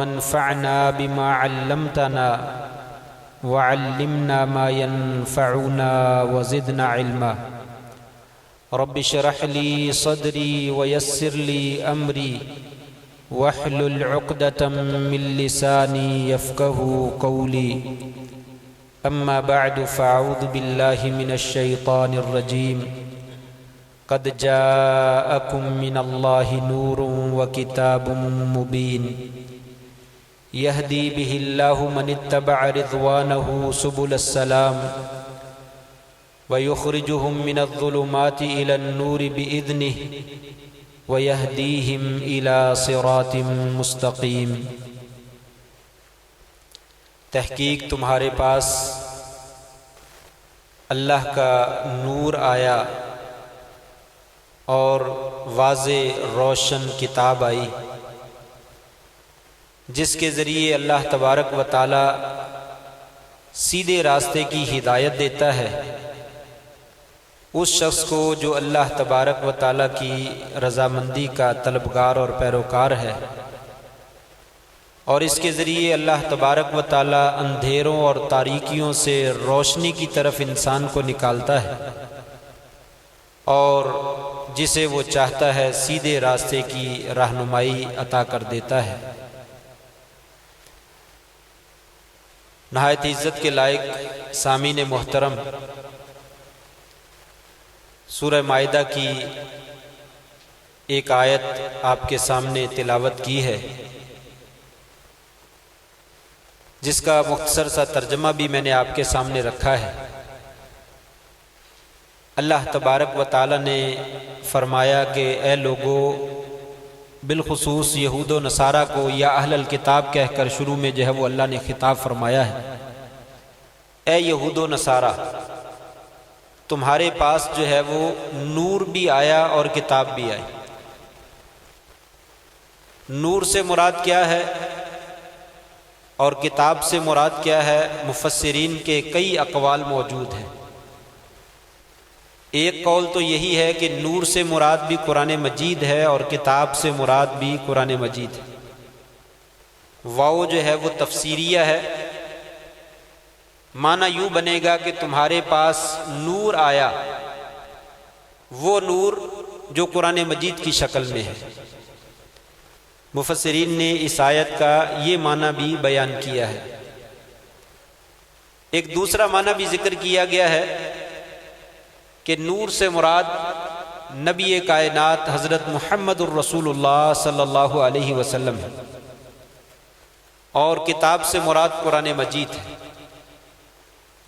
انفعنا بما علمتنا وعلمنا ما ينفعنا وزدنا علما رب اشرح لي صدري ويسر لي أمري واحلل عقدة من لساني يفقه قولي أما بعد فأعوذ بالله من الشيطان الرجيم قد جاءكم من الله نور وكتاب مبين يهدي به الله من اتبع رضوانه سبل السلام ويخرجهم من الظلمات إلى النور بإذنه ويهديهم إلى صراط مستقيم۔ تحقیق تمہارے پاس اللہ کا نور آیا اور واضح روشن کتاب آئی جس کے ذریعے اللہ تبارک و تعالی سیدھے راستے کی ہدایت دیتا ہے اس شخص کو جو اللہ تبارک و تعالی کی رضامندی کا طلبگار اور پیروکار ہے، اور اس کے ذریعے اللہ تبارک و تعالی اندھیروں اور تاریکیوں سے روشنی کی طرف انسان کو نکالتا ہے اور جسے وہ چاہتا ہے سیدھے راستے کی رہنمائی عطا کر دیتا ہے۔ نہایت عزت کے لائق سامعین محترم، سورہ مائدہ کی ایک آیت آپ کے سامنے تلاوت کی ہے جس کا مختصر سا ترجمہ بھی میں نے آپ کے سامنے رکھا ہے۔ اللہ تبارک و تعالی نے فرمایا کہ اے لوگو، بالخصوص یہود و نصارہ کو یا اہل الکتاب کہہ کر شروع میں جو ہے وہ اللہ نے خطاب فرمایا ہے، اے یہود و نصارہ، تمہارے پاس جو ہے وہ نور بھی آیا اور کتاب بھی آئی۔ نور سے مراد کیا ہے اور کتاب سے مراد کیا ہے؟ مفسرین کے کئی اقوال موجود ہیں۔ ایک قول تو یہی ہے کہ نور سے مراد بھی قرآن مجید ہے اور کتاب سے مراد بھی قرآن مجید ہے۔ واو جو ہے وہ تفسیریہ ہے، معنی یوں بنے گا کہ تمہارے پاس نور آیا، وہ نور جو قرآن مجید کی شکل میں ہے۔ مفسرین نے اس آیت کا یہ معنی بھی بیان کیا ہے۔ ایک دوسرا معنی بھی ذکر کیا گیا ہے کہ نور سے مراد نبی کائنات حضرت محمد الرسول اللہ صلی اللہ علیہ وسلم ہے، اور کتاب سے مراد قرآن مجید ہے۔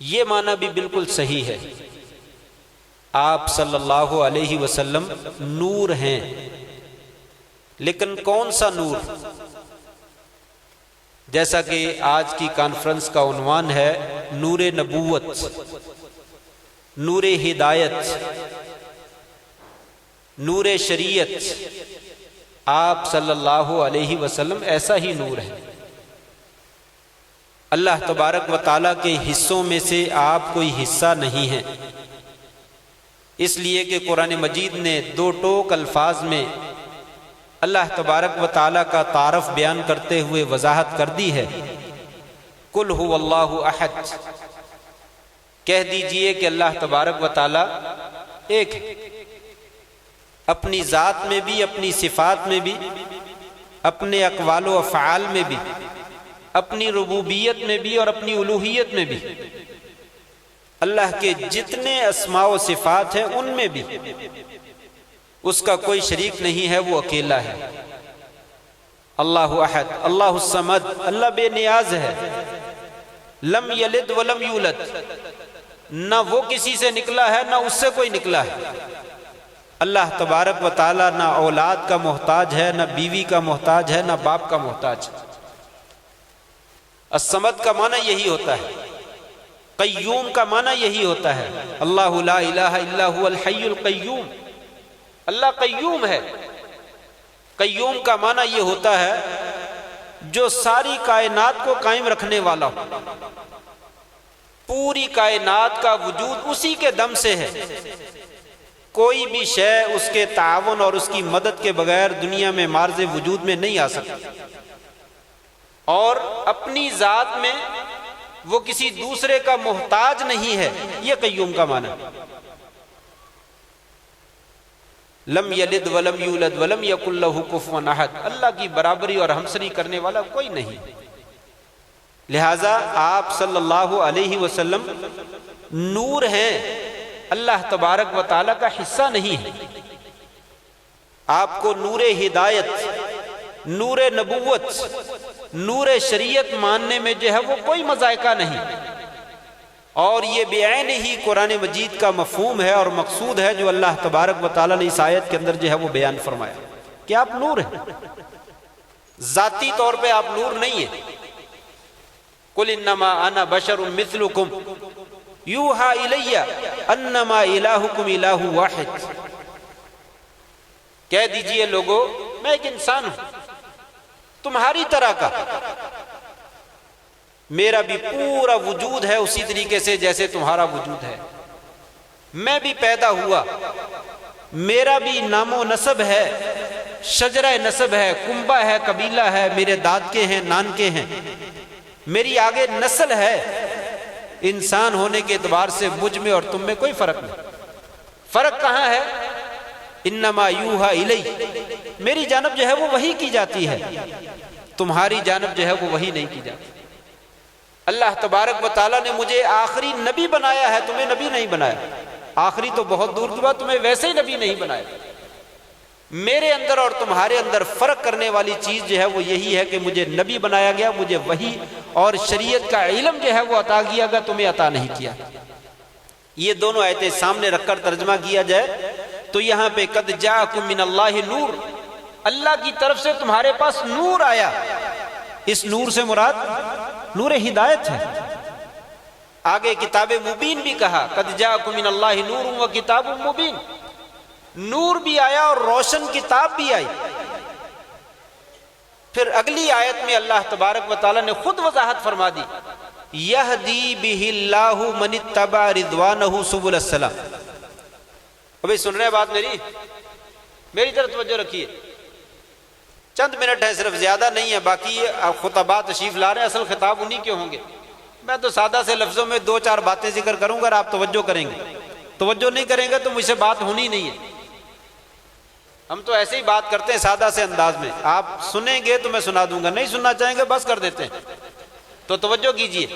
یہ معنی بھی بالکل صحیح ہے، آپ صلی اللہ علیہ وسلم نور ہیں، لیکن کون سا نور؟ جیسا کہ آج کی کانفرنس کا عنوان ہے نور نبوت، نور ہدایت، نور شریعت، آپ صلی اللہ علیہ وسلم ایسا ہی نور ہے۔ اللہ تبارک و تعالیٰ کے حصوں میں سے آپ کوئی حصہ نہیں ہیں، اس لیے کہ قرآن مجید نے دو ٹوک الفاظ میں اللہ تبارک و تعالیٰ کا تعارف بیان کرتے ہوئے وضاحت کر دی ہے، قل هو اللہ احد، کہہ دیجئے کہ اللہ تبارک و تعالیٰ ایک ہے، اپنی ذات میں بھی، اپنی صفات میں بھی، اپنے اقوال و افعال میں بھی، اپنی ربوبیت میں بھی اور اپنی الوہیت میں بھی، اللہ کے جتنے اسماء و صفات ہیں ان میں بھی اس کا کوئی شریک نہیں ہے، وہ اکیلا ہے۔ اللہ احد، اللہ الصمد، اللہ بے نیاز ہے، لم یلد ولم یولد، نہ وہ کسی سے نکلا ہے نہ اس سے کوئی نکلا ہے۔ اللہ تبارک و تعالی نہ اولاد کا محتاج ہے، نہ بیوی کا محتاج ہے، نہ باپ کا محتاج ہے۔ الصمد کا معنی یہی ہوتا ہے، قیوم کا معنی یہی ہوتا ہے، اللہ لا الہ الا هو الحی القیوم، اللہ قیوم ہے۔ قیوم کا معنی یہ ہوتا ہے جو ساری کائنات کو قائم رکھنے والا ہو، پوری کائنات کا وجود اسی کے دم سے ہے، کوئی بھی شے اس کے تعاون اور اس کی مدد کے بغیر دنیا میں معرض وجود میں نہیں آ سکتی۔ اور اپنی ذات میں وہ کسی دوسرے کا محتاج نہیں ہے، یہ قیوم کا معنی ہے۔ لم یلد ولم یولد ولم یکن لہ کفوا احد، اللہ کی برابری اور ہمسری کرنے والا کوئی نہیں۔ لہذا آپ صلی اللہ علیہ وسلم نور ہیں، اللہ تبارک و تعالیٰ کا حصہ نہیں ہے۔ آپ کو نور ہدایت، نور نبوت، نور شریعت ماننے میں جو ہے وہ کوئی مذائقہ نہیں، اور یہ بعین ہی قرآن مجید کا مفہوم ہے اور مقصود ہے جو اللہ تبارک و تعالیٰ نے اس آیت کے اندر جو ہے وہ بیان فرمایا کہ آپ نور ہیں، ذاتی طور پہ آپ نور نہیں ہیں۔ قل انما انا بشر مثلکم یوحی الی انما الہکم الہ واحد، کہہ دیجئے لوگو میں ایک انسان ہوں تمہاری طرح کا، میرا بھی پورا وجود ہے اسی طریقے سے جیسے تمہارا وجود ہے، میں بھی پیدا ہوا، میرا بھی نام و نسب ہے، شجرہ نسب ہے، کنبہ ہے، قبیلہ ہے، میرے دادکے ہیں، نانکے ہیں، میری آگے نسل ہے۔ انسان ہونے کے اعتبار سے مجھ میں اور تم میں کوئی فرق نہیں۔ فرق کہاں ہے؟ انما یوحی الی، میری جانب جو ہے وہ وحی کی جاتی ہے، تمہاری جانب جو ہے وہ وحی نہیں کی جاتی۔ اللہ تبارک و تعالیٰ نے مجھے آخری نبی بنایا ہے، تمہیں نبی نہیں بنایا۔ آخری تو بہت دور کی بات، تمہیں ویسے ہی نبی نہیں بنایا۔ میرے اندر اور تمہارے اندر فرق کرنے والی چیز جو ہے وہ یہی ہے کہ مجھے نبی بنایا گیا، مجھے وحی اور شریعت کا علم جو ہے وہ عطا کیا گیا، تمہیں عطا نہیں کیا۔ یہ دونوں آیتیں سامنے رکھ کر ترجمہ کیا جائے تو یہاں پہ قد جاءکم من اللہ نور، اللہ کی طرف سے تمہارے پاس نور آیا۔ اس نور سے مراد نور ہدایت ہے۔ آگے کتاب مبین بھی کہا، قد جاءکم من اللہ نور و کتاب مبین، نور بھی آیا اور روشن کتاب بھی آئی۔ پھر اگلی آیت میں اللہ تبارک و تعالیٰ نے خود وضاحت فرما دی، یہدی بہ اللہ من اتبع رضوانہ سبل السلام۔ ابھی سن رہے ہیں بات میری طرف توجہ رکھیے، چند منٹ ہے صرف، زیادہ نہیں ہے، باقی خطباء تشریف لا رہے ہیں، اصل خطاب انہی کے ہوں گے۔ میں تو سادہ سے لفظوں میں دو چار باتیں ذکر کروں گا اور آپ توجہ کریں گے، توجہ نہیں کریں گے تو مجھ سے بات ہونی نہیں ہے۔ ہم تو ایسے ہی بات کرتے ہیں سادہ سے انداز میں، آپ سنیں گے تو میں سنا دوں گا، نہیں سننا چاہیں گے بس کر دیتے ہیں۔ تو توجہ کیجئے،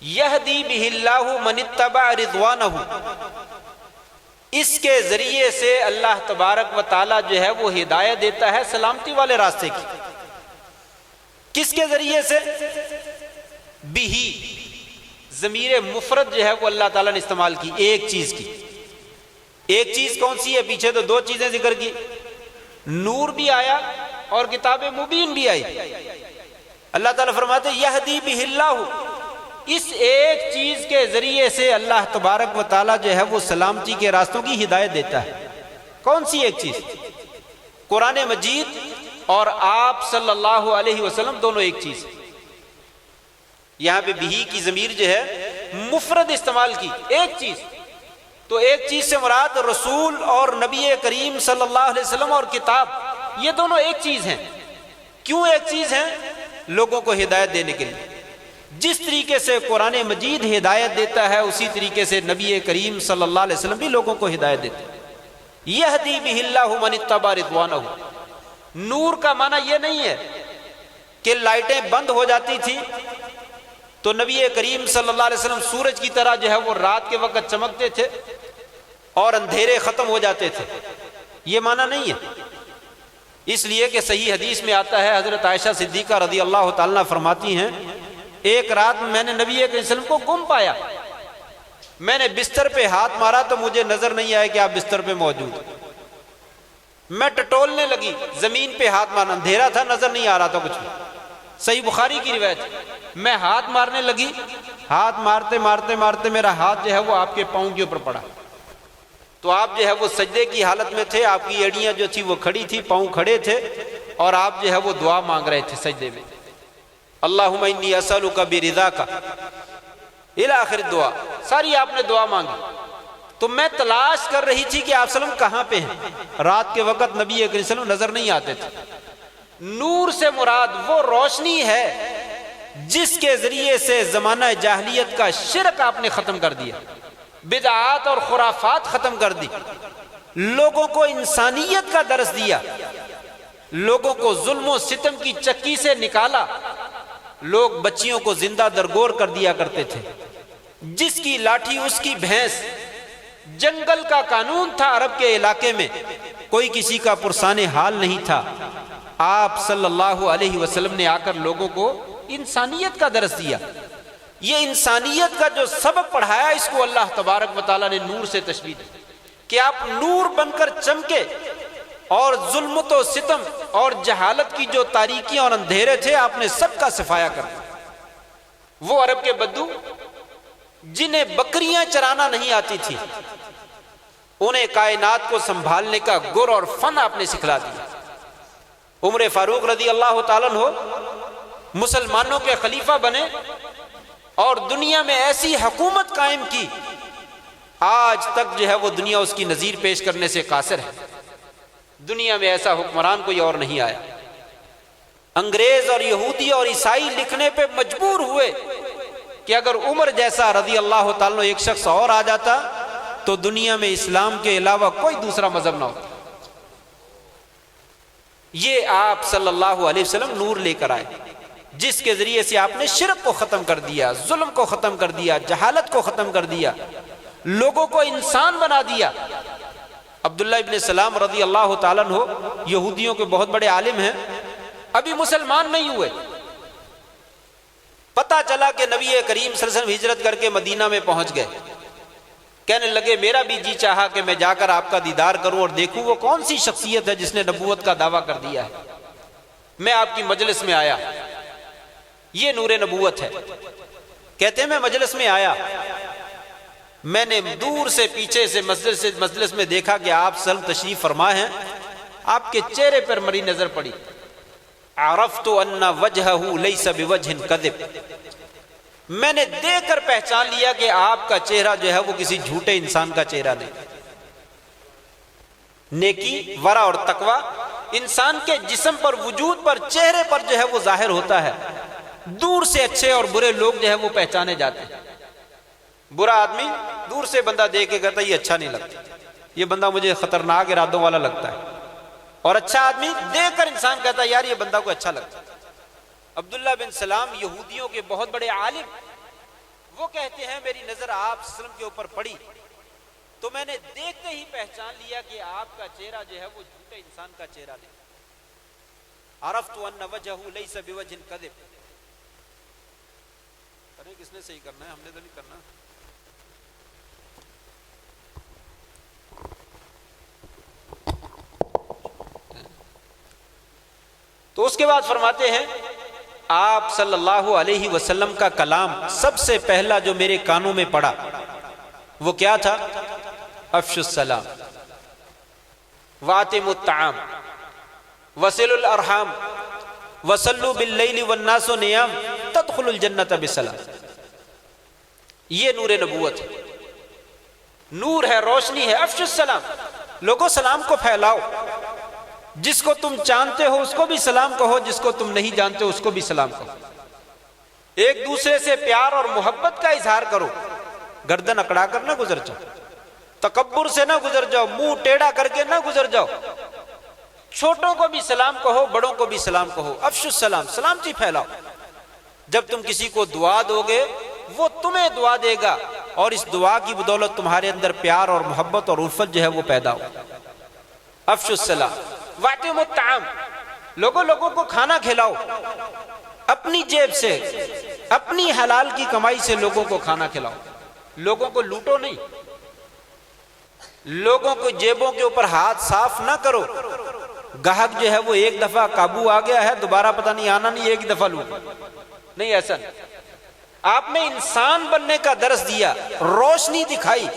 یہدی بہ اللہ من اتبع رضوانہ، اس کے ذریعے سے اللہ تبارک و تعالیٰ جو ہے وہ ہدایت دیتا ہے سلامتی والے راستے کی۔ کس کے ذریعے سے؟ بہی، ضمیر مفرد جو ہے وہ اللہ تعالیٰ نے استعمال کی ایک چیز کی۔ ایک چیز کون سی ہے؟ پیچھے تو دو چیزیں ذکر کی، نور بھی آیا اور کتاب مبین بھی آئی۔ اللہ تعالیٰ فرماتے یہدی بہ اللہ، اس ایک چیز کے ذریعے سے اللہ تبارک و تعالیٰ جو ہے وہ سلامتی کے راستوں کی ہدایت دیتا ہے۔ کون سی ایک چیز؟ قرآن مجید اور آپ صلی اللہ علیہ وسلم دونوں ایک چیز۔ یہاں پہ بہی کی ضمیر جو ہے مفرد استعمال کی، ایک چیز، تو ایک چیز سے مراد رسول اور نبی کریم صلی اللہ علیہ وسلم اور کتاب، یہ دونوں ایک چیز ہیں۔ کیوں ایک چیز ہیں؟ لوگوں کو ہدایت دینے کے لیے۔ جس طریقے سے قرآن مجید ہدایت دیتا ہے اسی طریقے سے نبی کریم صلی اللہ علیہ وسلم بھی لوگوں کو ہدایت دیتے ہیں۔ یہدی بہ اللہ من اتبع رضوانہ، نور کا معنی یہ نہیں ہے کہ لائٹیں بند ہو جاتی تھی تو نبی کریم صلی اللہ علیہ وسلم سورج کی طرح جو ہے وہ رات کے وقت چمکتے تھے اور اندھیرے ختم ہو جاتے تھے، یہ معنی نہیں ہے۔ اس لیے کہ صحیح حدیث میں آتا ہے، حضرت عائشہ صدیقہ رضی اللہ تعالیٰ فرماتی ہیں، ایک رات میں نے نبی کریم صلی اللہ علیہ وسلم کو گم پایا، میں نے بستر پہ ہاتھ مارا تو مجھے نظر نہیں آیا کہ آپ بستر پہ موجود ہیں، میں ٹٹولنے لگی، زمین پہ ہاتھ مارنا، اندھیرا تھا، نظر نہیں آ رہا تھا کچھ بھی، صحیح بخاری کی روایت، میں ہاتھ مارنے لگی، ہاتھ مارتے مارتے مارتے میرا ہاتھ جو ہے وہ آپ کے پاؤں کے اوپر پڑا، تو آپ جو ہے وہ سجدے کی حالت میں تھے، آپ کی ایڑیاں جو تھی وہ کھڑی تھی، پاؤں کھڑے تھے، اور آپ جو ہے وہ دعا مانگ رہے تھے سجدے میں، اللہم انی اسألک برضاک الی آخر دعا، ساری آپ نے دعا مانگی۔ تو میں تلاش کر رہی تھی کہ آپ صلی اللہ علیہ وسلم کہاں پہ ہیں، رات کے وقت نبی کریم صلی اللہ علیہ وسلم نظر نہیں آتے تھے، نور سے مراد وہ روشنی ہے جس کے ذریعے سے زمانہ جاہلیت کا شرک آپ نے ختم کر دیا، بدعات اور خرافات ختم کر دی، لوگوں کو انسانیت کا درس دیا، لوگوں کو ظلم و ستم کی چکی سے نکالا۔ لوگ بچیوں کو زندہ درگور کر دیا کرتے تھے، جس کی لاٹھی اس کی بھینس، جنگل کا قانون تھا عرب کے علاقے میں، کوئی کسی کا پرسان حال نہیں تھا۔ آپ صلی اللہ علیہ وسلم نے آ کر لوگوں کو انسانیت کا درس دیا۔ یہ انسانیت کا جو سبق پڑھایا، اس کو اللہ تبارک و تعالیٰ نے نور سے تشبیہ دی کہ آپ نور بن کر چمکے اور ظلم و ستم اور جہالت کی جو تاریکیاں اور اندھیرے تھے، آپ نے سب کا صفایا کر دیا۔ وہ عرب کے بدو جنہیں بکریاں چرانا نہیں آتی تھی، انہیں کائنات کو سنبھالنے کا گر اور فن آپ نے سکھلا دیا۔ عمر فاروق رضی اللہ تعالیٰ عنہ مسلمانوں کے خلیفہ بنے اور دنیا میں ایسی حکومت قائم کی، آج تک جو ہے وہ دنیا اس کی نظیر پیش کرنے سے قاصر ہے۔ دنیا میں ایسا حکمران کوئی اور نہیں آیا۔ انگریز اور یہودی اور عیسائی لکھنے پہ مجبور ہوئے کہ اگر عمر جیسا رضی اللہ تعالیٰ ایک شخص اور آ جاتا تو دنیا میں اسلام کے علاوہ کوئی دوسرا مذہب نہ ہوتا۔ یہ آپ صلی اللہ علیہ وسلم نور لے کر آئے، جس کے ذریعے سے آپ نے شرک کو ختم کر دیا، ظلم کو ختم کر دیا، جہالت کو ختم کر دیا، لوگوں کو انسان بنا دیا۔ عبداللہ ابن سلام رضی اللہ تعالیٰ عنہ یہودیوں کے بہت بڑے عالم ہیں، ابھی مسلمان نہیں ہوئے، پتہ چلا کہ نبی کریم صلی اللہ علیہ وسلم ہجرت کر کے مدینہ میں پہنچ گئے۔ کہنے لگے میرا بھی جی چاہا کہ میں جا کر آپ کا دیدار کروں اور دیکھوں وہ کون سی شخصیت ہے جس نے نبوت کا دعویٰ کر دیا ہے۔ میں آپ کی مجلس میں آیا، یہ نور نبوت ہے۔ کہتے ہیں میں مجلس میں آیا، میں نے دور سے پیچھے سے مجلس میں دیکھا کہ آپ صلی اللہ علیہ وسلم تشریف فرما ہیں، آپ کے چہرے پر میری نظر پڑی، عرفت ان وجہہ لیس بوجہ کذب، میں نے دیکھ کر پہچان لیا کہ آپ کا چہرہ جو ہے وہ کسی جھوٹے انسان کا چہرہ نہیں۔ نیکی، ورع اور تقوی انسان کے جسم پر، وجود پر، چہرے پر جو ہے وہ ظاہر ہوتا ہے۔ دور سے اچھے اور برے لوگ جو ہے وہ پہچانے جاتے ہیں۔ برا آدمی دور سے بندہ دیکھ کے کہتا ہے یہ اچھا نہیں لگتا، یہ بندہ مجھے خطرناک ارادوں والا لگتا ہے، اور اچھا آدمی دیکھ کر انسان کہتا ہے یار یہ بندہ کو اچھا لگتا ہے۔ عبداللہ بن سلام یہودیوں کے بہت بڑے عالم، وہ کہتے ہیں میری نظر آپ صلی اللہ علیہ وسلم کے اوپر پڑی تو میں نے دیکھتے ہی پہچان لیا کہ آپ کا چہرہ جو ہے وہ جھوٹے انسان کا چہرہ نہیں۔ عرفت ان وجہہ لیس بوجہ کذب۔ ارے کس نے صحیح کرنا ہے؟ ہم نے تو نہیں کرنا۔ تو اس کے بعد فرماتے ہیں آپ صلی اللہ علیہ وسلم کا کلام سب سے پہلا جو میرے کانوں میں پڑا وہ کیا تھا؟ افشوا السلام واتموا الطعام وصلوا الارحام وصلوا باللیل والناس نیام تدخلوا الجنۃ بسلام۔ یہ نور نبوت ہے، نور ہے، روشنی ہے۔ افشوا السلام، لوگوں سلام کو پھیلاؤ، جس کو تم جانتے ہو اس کو بھی سلام کہو، جس کو تم نہیں جانتے اس کو بھی سلام کہو۔ ایک دوسرے سے پیار اور محبت کا اظہار کرو، گردن اکڑا کر نہ گزر جاؤ، تکبر سے نہ گزر جاؤ، منہ ٹیڑھا کر کے نہ گزر جاؤ۔ چھوٹوں کو بھی سلام کہو، بڑوں کو بھی سلام کہو۔ افشوا السلام، سلامتی پھیلاؤ۔ جب تم کسی کو دعا دو گے وہ تمہیں دعا دے گا، اور اس دعا کی بدولت تمہارے اندر پیار اور محبت اور الفت جو ہے وہ پیدا ہو۔ افشوا السلام واتموا الطعام، لوگوں کو کھانا کھلاؤ، اپنی جیب سے، اپنی حلال کی کمائی سے لوگوں کو کھانا کھلاؤ۔ لوگوں کو لوٹو نہیں، لوگوں کو جیبوں کے اوپر ہاتھ صاف نہ کرو۔ گاہک جو ہے وہ ایک دفعہ قابو آ گیا ہے، دوبارہ پتہ نہیں آنا نہیں، ایک دفعہ لوٹو نہیں، ایسا نہیں۔ آپ نے انسان بننے کا درس دیا، روشنی دکھائی۔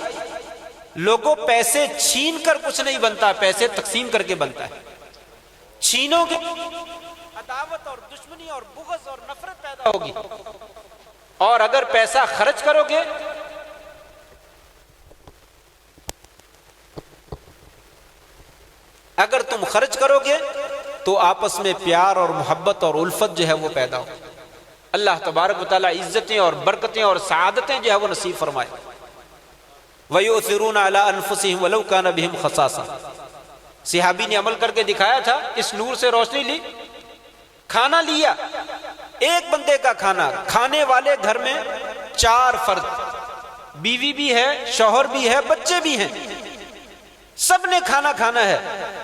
لوگوں پیسے چھین کر کچھ نہیں بنتا، پیسے تقسیم کر کے بنتا ہے۔ چھینو گے عداوت اور دشمنی اور بغض اور نفرت پیدا ہوگی، اور اگر پیسہ خرچ کرو گے اگر تم خرچ کرو گے تو آپس میں پیار اور محبت اور الفت جو ہے وہ پیدا ہو۔ اللہ تبارک و تعالیٰ عزتیں اور برکتیں اور سعادتیں جو ہے وہ نصیب فرمائے۔ وَيُؤْثِرُونَ عَلَىٰ أَنفُسِهِمْ وَلَوْ كَانَ بِهِمْ خَصَاصَةٌ۔ صحابی نے عمل کر کے دکھایا تھا، اس نور سے روشنی لی، کھانا لیا، ایک بندے کا کھانا، کھانے والے گھر میں 4 فرد، بیوی بھی ہے، شوہر بھی ہے، بچے بھی ہیں، سب نے کھانا کھانا ہے،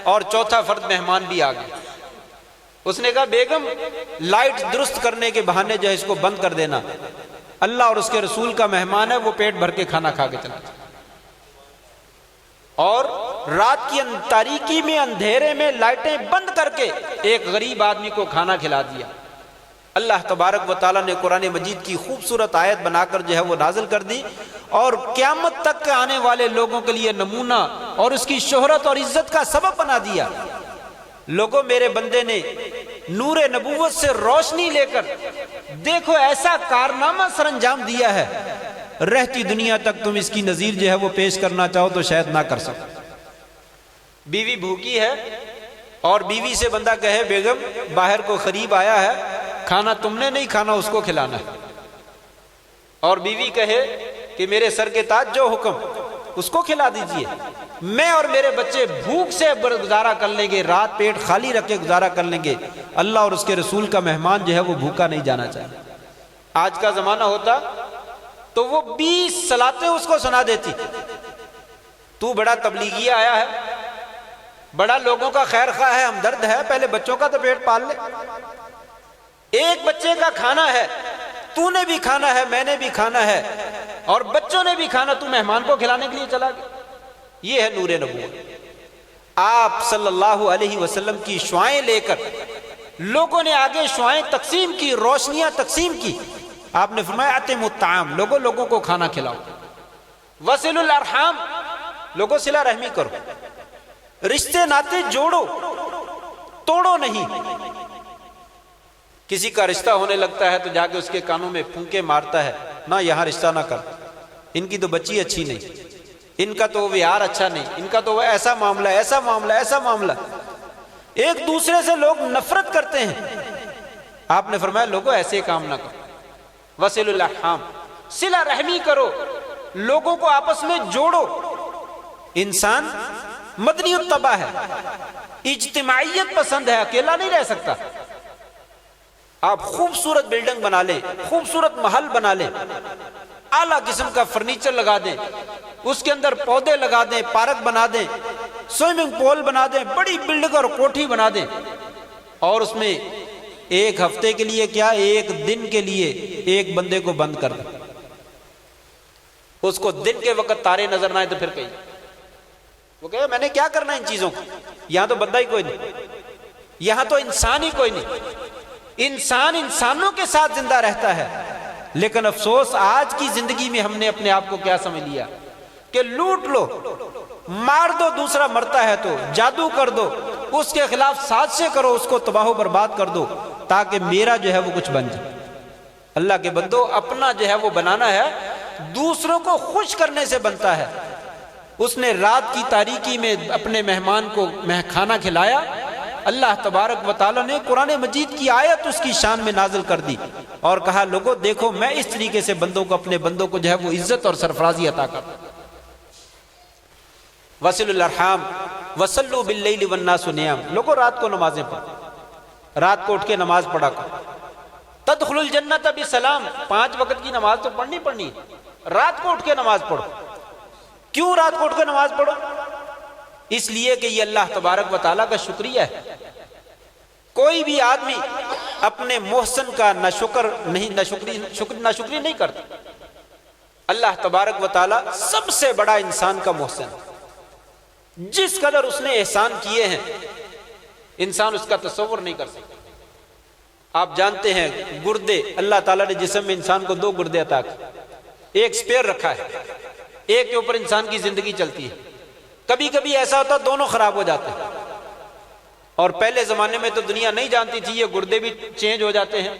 اور چوتھا فرد مہمان بھی آ گیا۔ اس نے کہا بیگم لائٹ درست کرنے کے بہانے جو ہے اس کو بند کر دینا، اللہ اور اس کے رسول کا مہمان ہے، وہ پیٹ بھر کے کھانا کھا کے چلا جائے۔ اور رات کی تاریکی میں، اندھیرے میں لائٹیں بند کر کے ایک غریب آدمی کو کھانا کھلا دیا۔ اللہ تبارک و تعالیٰ نے قرآن مجید کی خوبصورت آیت بنا کر جو ہے وہ نازل کر دی، اور قیامت تک کے آنے والے لوگوں کے لیے نمونہ اور اس کی شہرت اور عزت کا سبب بنا دیا۔ لوگوں، میرے بندے نے نور نبوت سے روشنی لے کر دیکھو ایسا کارنامہ سر انجام دیا ہے، رہتی دنیا تک تم اس کی نظیر جو ہے وہ پیش کرنا چاہو تو شاید نہ کر سکو۔ بیوی بھوکی ہے اور بیوی سے بندہ کہے بیگم باہر کو قریب آیا ہے، کھانا تم نے نہیں کھانا، اس کو کھلانا ہے، اور بیوی کہے کہ میرے سر کے تاج جو حکم، اس کو کھلا دیجئے، میں اور میرے بچے بھوک سے گزارا کر لیں گے، رات پیٹ خالی رکھ کے گزارا کر لیں گے، اللہ اور اس کے رسول کا مہمان جو ہے وہ بھوکا نہیں جانا چاہیے۔ آج کا زمانہ ہوتا تو وہ 20 صلاتیں اس کو سنا دیتی، تو بڑا تبلیغی آیا ہے، بڑا لوگوں کا خیر خواہ ہے، ہمدرد ہے، پہلے بچوں کا تو پیٹ پال لے، ایک بچے کا کھانا ہے، تو نے بھی کھانا ہے، میں نے بھی کھانا ہے، اور بچوں نے بھی کھانا، تو مہمان کو کھلانے کے لیے چلا گیا۔ یہ ہے نور نبوت۔ آپ صلی اللہ علیہ وسلم کی شعائیں لے کر لوگوں نے آگے شعائیں تقسیم کی، روشنیاں تقسیم کی۔ آپ نے فرمایا اطعموا الطعام، لوگوں کو کھانا کھلاؤ، وصلوا الارحام، لوگوں صلہ رحمی کرو، رشتے ناتے جوڑو، توڑو نہیں۔ کسی کا رشتہ ہونے لگتا ہے تو جا کے اس کے کانوں میں پھونکے مارتا ہے، نہ یہاں رشتہ نہ کر، ان کی تو بچی اچھی نہیں، ان کا تو ویار اچھا نہیں، ان کا تو ایسا معاملہ، ایسا معاملہ، ایسا معاملہ۔ ایک دوسرے سے لوگ نفرت کرتے ہیں، آپ نے فرمایا لوگوں ایسے کام نہ کرو، وصلوا الارحام، صلہ رحمی کرو، لوگوں کو آپس میں جوڑو۔ انسان مدنی الطبع ہے، اجتماعیت پسند ہے، اکیلا نہیں رہ سکتا۔ آپ خوبصورت بلڈنگ بنا لیں، خوبصورت محل بنا لیں، اعلیٰ قسم کا فرنیچر لگا دیں، اس کے اندر پودے لگا دیں، پارک بنا دیں، سوئمنگ پول بنا دیں، بڑی بلڈنگ اور کوٹھی بنا دیں، اور اس میں ایک ہفتے کے لیے کیا، ایک دن کے لیے ایک بندے کو بند کر دیں، اس کو دن کے وقت تارے نظر نہ آئے تو پھر کہیں وہ کہے میں نے کیا کرنا ان چیزوں کو، یہاں تو بندہ ہی کوئی نہیں، یہاں تو انسان ہی کوئی نہیں۔ انسان انسانوں کے ساتھ زندہ رہتا ہے، لیکن افسوس آج کی زندگی میں ہم نے اپنے آپ کو کیا سمجھ لیا کہ لوٹ لو، مار دو، دوسرا مرتا ہے تو جادو کر دو، اس کے خلاف سازشیں کرو، اس کو تباہ و برباد کر دو تاکہ میرا جو ہے وہ کچھ بن جائے۔ اللہ کے بندو، اپنا جو ہے وہ بنانا ہے دوسروں کو خوش کرنے سے بنتا ہے۔ اس نے رات کی تاریکی میں اپنے مہمان کو کھانا کھلایا، اللہ تبارک و تعالیٰ نے قرآن مجید کی آیت اس کی شان میں نازل کر دی اور کہا لوگوں دیکھو میں اس طریقے سے بندوں کو، اپنے بندوں کو جو ہے وہ عزت اور سرفرازی عطا کرتا ہوں۔ وصلوا الارحام وصلوا باللیل والناس نیام، لوگوں رات کو نمازیں پڑھو، رات کو اٹھ کے نماز پڑھا کرو۔ تدخل الجنت بسلام، 5 وقت کی نماز تو پڑھنی ہے، رات کو اٹھ کے نماز پڑھو۔ کیوں رات کو اٹھ کے نماز پڑھو؟ اس لیے کہ یہ اللہ تبارک و تعالیٰ کا شکریہ ہے۔ کوئی بھی آدمی اپنے محسن کا ناشکری نہیں کرتا، اللہ تبارک و تعالیٰ سب سے بڑا انسان کا محسن، جس قدر اس نے احسان کیے ہیں انسان اس کا تصور نہیں کر سکتا۔ آپ جانتے ہیں گردے، اللہ تعالیٰ نے جسم میں انسان کو 2 گردے عطا کیے، ایک سپیئر رکھا ہے، ایک کے اوپر انسان کی زندگی چلتی ہے۔ کبھی کبھی ایسا ہوتا دونوں خراب ہو جاتے ہیں، اور پہلے زمانے میں تو دنیا نہیں جانتی تھی، یہ گردے بھی چینج ہو جاتے ہیں۔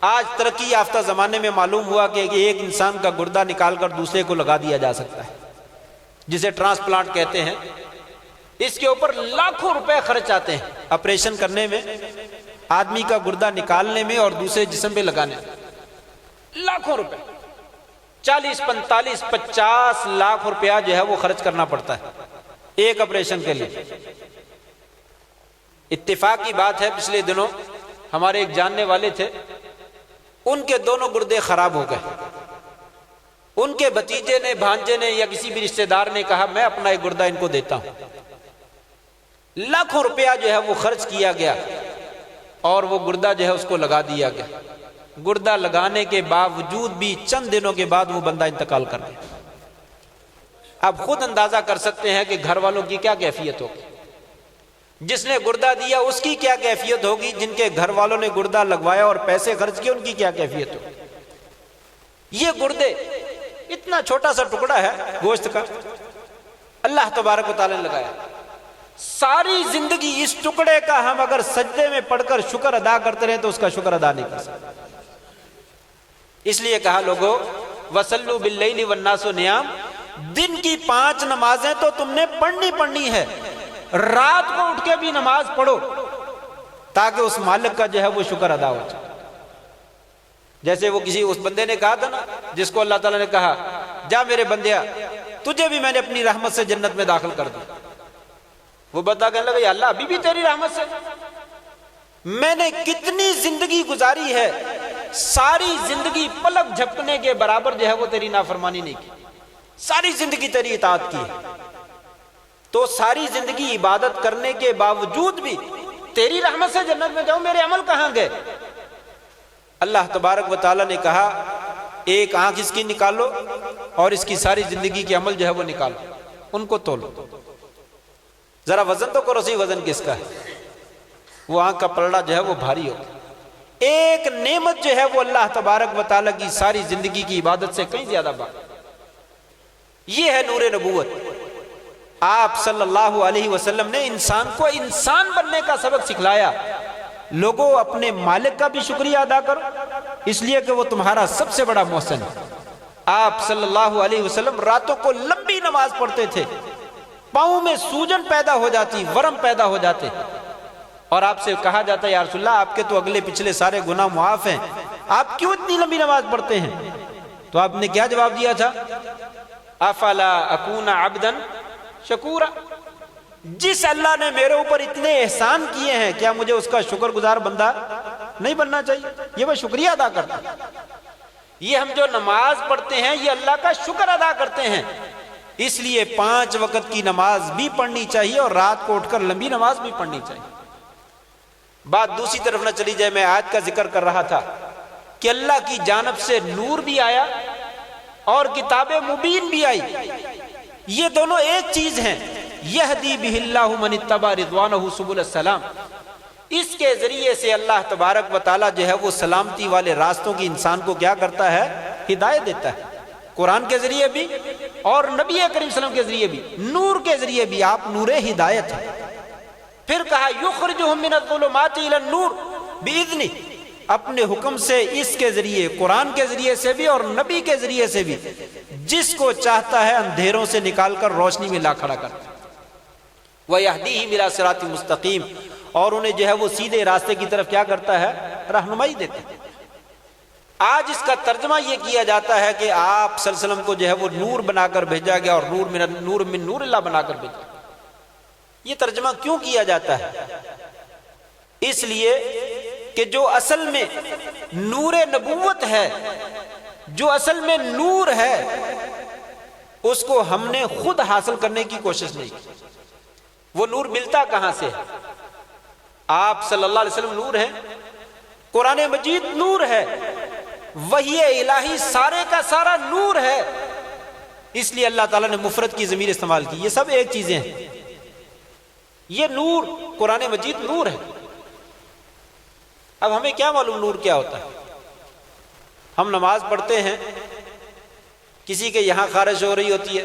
آج ترقی یافتہ زمانے میں معلوم ہوا کہ ایک انسان کا گردہ نکال کر دوسرے کو لگا دیا جا سکتا ہے، جسے ٹرانسپلانٹ کہتے ہیں۔ اس کے اوپر لاکھوں روپے خرچ آتے ہیں، آپریشن کرنے میں، آدمی کا گردہ نکالنے میں اور دوسرے جسم پہ لگانے میں لاکھوں روپے، 40 45 50 لاکھ روپیہ جو ہے وہ خرچ کرنا پڑتا ہے ایک آپریشن کے لیے۔ اتفاق کی بات ہے، پچھلے دنوں ہمارے ایک جاننے والے تھے، ان کے دونوں گردے خراب ہو گئے۔ ان کے بھتیجے نے، بھانجے نے یا کسی بھی رشتہ دار نے کہا میں اپنا ایک گردہ ان کو دیتا ہوں۔ لاکھوں روپیہ جو ہے وہ خرچ کیا گیا اور وہ گردہ جو ہے اس کو لگا دیا گیا۔ گردہ لگانے کے باوجود بھی چند دنوں کے بعد وہ بندہ انتقال کر گیا۔ آپ خود اندازہ کر سکتے ہیں کہ گھر والوں کی کیا کیفیت ہوگی، جس نے گردہ دیا اس کی کیا کیفیت ہوگی، جن کے گھر والوں نے گردہ لگوایا اور پیسے خرچ کیے ان کی کیا کیفیت ہوگی۔ یہ گردے اتنا چھوٹا سا ٹکڑا ہے گوشت کا، اللہ تبارک و تعالی نے لگایا، ساری زندگی اس ٹکڑے کا ہم اگر سجدے میں پڑھ کر شکر ادا کرتے رہے تو اس کا شکر ادا نہیں کر سکتے۔ اس لیے کہا لوگو وَصَلُّوا بِاللَّيْلِ وَالنَّاسُ نِيَامٌ، دن کی 5 نمازیں تو تم نے پڑھنی ہے، رات کو اٹھ کے بھی نماز پڑھو تاکہ اس مالک کا جو ہے وہ شکر ادا ہو جائے۔ جیسے وہ کسی اس بندے نے کہا تھا نا، جس کو اللہ تعالیٰ نے کہا جا میرے بندیا تجھے بھی میں نے اپنی رحمت سے جنت میں داخل کر دیا۔ وہ بندہ کہنے لگا یا اللہ ابھی بھی تیری رحمت سے، میں نے کتنی زندگی گزاری ہے، ساری زندگی پلک جھپکنے کے برابر جو ہے وہ تیری نافرمانی نہیں کی، ساری زندگی تیری اطاعت کی ہے، تو ساری زندگی عبادت کرنے کے باوجود بھی تیری رحمت سے جنت میں جاؤں، میرے عمل کہاں گئے؟ اللہ تبارک و تعالیٰ نے کہا ایک آنکھ اس کی نکالو اور اس کی ساری زندگی کے عمل جو ہے وہ نکالو، ان کو تولو، ذرا وزن تو کرو، صحیح وزن کس کا ہے؟ وہ آنکھ کا پلڑا جو ہے وہ بھاری ہوگا۔ ایک نعمت جو ہے وہ اللہ تبارک و تعالیٰ کی ساری زندگی کی عبادت سے کہیں زیادہ بات، یہ ہے نور نبوت۔ آپ صلی اللہ علیہ وسلم نے انسان کو انسان بننے کا سبق سکھلایا۔ لوگوں اپنے مالک کا بھی شکریہ ادا کرو، اس لیے کہ وہ تمہارا سب سے بڑا محسن ہے۔ آپ صلی اللہ علیہ وسلم راتوں کو لمبی نماز پڑھتے تھے، پاؤں میں سوجن پیدا ہو جاتی، ورم پیدا ہو جاتے، اور آپ سے کہا جاتا ہے یا رسول اللہ آپ کے تو اگلے پچھلے سارے گناہ معاف ہیں، آپ کیوں اتنی لمبی نماز پڑھتے ہیں؟ تو آپ نے کیا جواب دیا تھا؟ افلا اکون عبدا شکورا، جس اللہ نے میرے اوپر اتنے احسان کیے ہیں کیا مجھے اس کا شکر گزار بندہ نہیں بننا چاہیے؟ یہ میں شکریہ ادا کرتا ہوں۔ یہ ہم جو نماز پڑھتے ہیں یہ اللہ کا شکر ادا کرتے ہیں، اس لیے 5 وقت کی نماز بھی پڑھنی چاہیے اور رات کو اٹھ کر لمبی نماز بھی پڑھنی چاہیے۔ بات دوسری طرف نہ چلی جائے، میں آیت کا ذکر کر رہا تھا کہ اللہ کی جانب سے نور بھی آیا اور کتاب مبین بھی آئی، یہ دونوں ایک چیز ہیں۔ یہدی بہ اللہ من اتبع رضوانہ سبل السلام، اس کے ذریعے سے اللہ تبارک و تعالیٰ جو ہے وہ سلامتی والے راستوں کی انسان کو کیا کرتا ہے؟ ہدایت دیتا ہے، قرآن کے ذریعے بھی اور نبی کریم صلی اللہ علیہ وسلم کے ذریعے بھی، نور کے ذریعے بھی، آپ نور ہدایت ہیں۔ پھر کہا یخرجہم من الظلمات الی النور بإذنہ، اپنے حکم سے اس کے ذریعے، قرآن کے ذریعے سے بھی اور نبی کے ذریعے سے بھی، جس کو چاہتا ہے اندھیروں سے نکال کر روشنی میں لا کھڑا کرتا ہے۔ وَيَهْدِيهِمْ إِلَىٰ صِرَاطٍ مُسْتَقِيمٍ، اور انہیں جو ہے وہ سیدھے راستے کی طرف کیا کرتا ہے؟ رہنمائی دیتا ہے۔ آج اس کا ترجمہ یہ کیا جاتا ہے کہ آپ صلی اللہ علیہ وسلم کو جو ہے وہ نور بنا کر بھیجا گیا اور نور من نور اللہ بنا کر بھیجا۔ یہ ترجمہ کیوں کیا جاتا ہے؟ اس لیے کہ جو اصل میں نور نبوت ہے، جو اصل میں نور ہے، اس کو ہم نے خود حاصل کرنے کی کوشش نہیں کی۔ وہ نور ملتا کہاں سے ہے؟ آپ صلی اللہ علیہ وسلم نور ہیں، قرآن مجید نور ہے، وحی الہی سارے کا سارا نور ہے، اس لیے اللہ تعالیٰ نے مفرد کی ضمیر استعمال کی۔ یہ سب ایک چیزیں ہیں، یہ نور قرآن مجید نور ہے۔ اب ہمیں کیا معلوم نور کیا ہوتا ہے؟ ہم نماز پڑھتے ہیں، کسی کے یہاں خارش ہو رہی ہوتی ہے،